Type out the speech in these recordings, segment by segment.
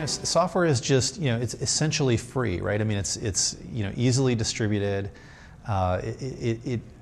Software is just, it's essentially free, right? I mean, it's easily distributed. Yes,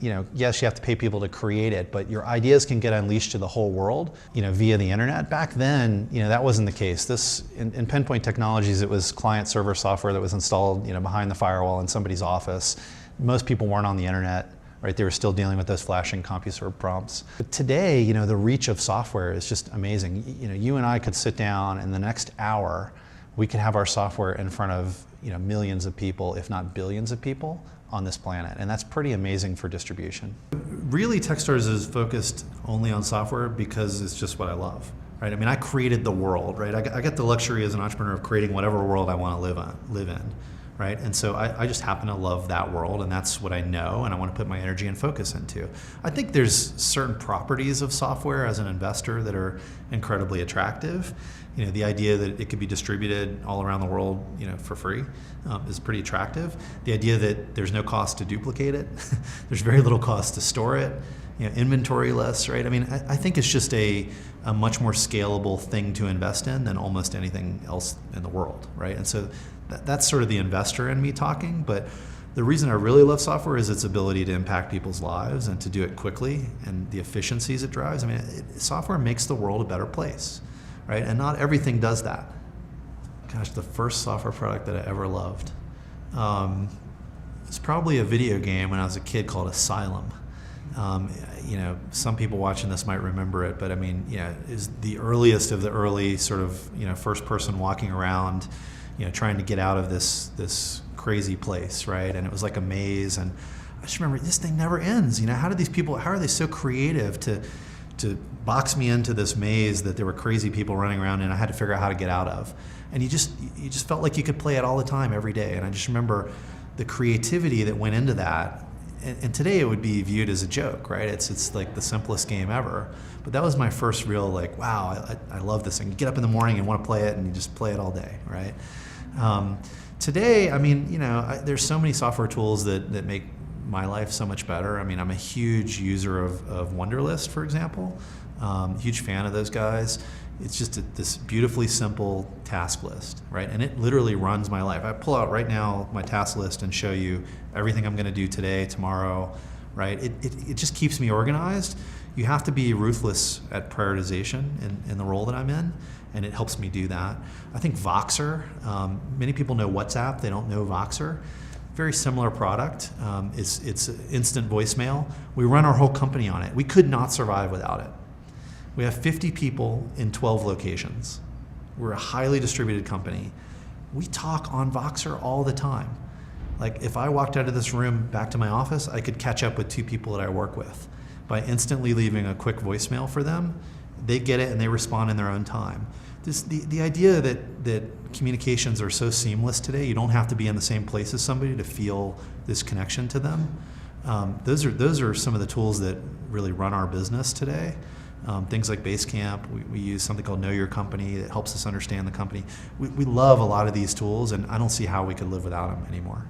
you have to pay people to create it, but your ideas can get unleashed to the whole world, via the internet. Back then, that wasn't the case. In Pinpoint Technologies, it was client-server software that was installed, behind the firewall in somebody's office. Most people weren't on the internet, right? They were still dealing with those flashing CompuServe prompts. But today, the reach of software is just amazing. You and I could sit down, and the next hour, we could have our software in front of millions of people, if not billions of people on this planet, and that's pretty amazing for distribution. Really, Techstars is focused only on software because it's just what I love, right? I mean, I created the world, right? I get the luxury as an entrepreneur of creating whatever world I want to live in, right? And so I just happen to love that world, and that's what I know, and I want to put my energy and focus into. I think there's certain properties of software as an investor that are incredibly attractive. The idea that it could be distributed all around the world, for free, is pretty attractive. The idea that there's no cost to duplicate it, there's very little cost to store it, inventory-less, right? I mean, I think it's just a much more scalable thing to invest in than almost anything else in the world, right? And so that's sort of the investor in me talking, but the reason I really love software is its ability to impact people's lives and to do it quickly and the efficiencies it drives. I mean, software makes the world a better place, right? And not everything does that. Gosh, the first software product that I ever loved. It's probably a video game when I was a kid called Asylum. Some people watching this might remember it, but I mean, is the earliest of the early sort of, first person walking around, trying to get out of this crazy place, right? And it was like a maze, and I just remember this thing never ends. How do these people, how are they so creative to box me into this maze that there were crazy people running around and I had to figure out how to get out of? And you just felt like you could play it all the time, every day. And I just remember the creativity that went into that. And today it would be viewed as a joke, right? It's like the simplest game ever. But that was my first real, like, wow, I love this thing. You get up in the morning and want to play it, and you just play it all day, right? Today, I mean, there's so many software tools that make my life so much better. I mean, I'm a huge user of Wunderlist, for example. Huge fan of those guys. It's just this beautifully simple task list, right? And it literally runs my life. I pull out right now my task list and show you everything I'm going to do today, tomorrow, right? It just keeps me organized. You have to be ruthless at prioritization in the role that I'm in, and it helps me do that. I think Voxer, many people know WhatsApp, they don't know Voxer. Very similar product. It's instant voicemail. We run our whole company on it. We could not survive without it. We have 50 people in 12 locations. We're a highly distributed company. We talk on Voxer all the time. Like, if I walked out of this room back to my office, I could catch up with 2 people that I work with. By instantly leaving a quick voicemail for them, they get it and they respond in their own time. The idea that communications are so seamless today, you don't have to be in the same place as somebody to feel this connection to them. Those are some of the tools that really run our business today. Things like Basecamp, we use something called Know Your Company that helps us understand the company. We love a lot of these tools, and I don't see how we could live without them anymore.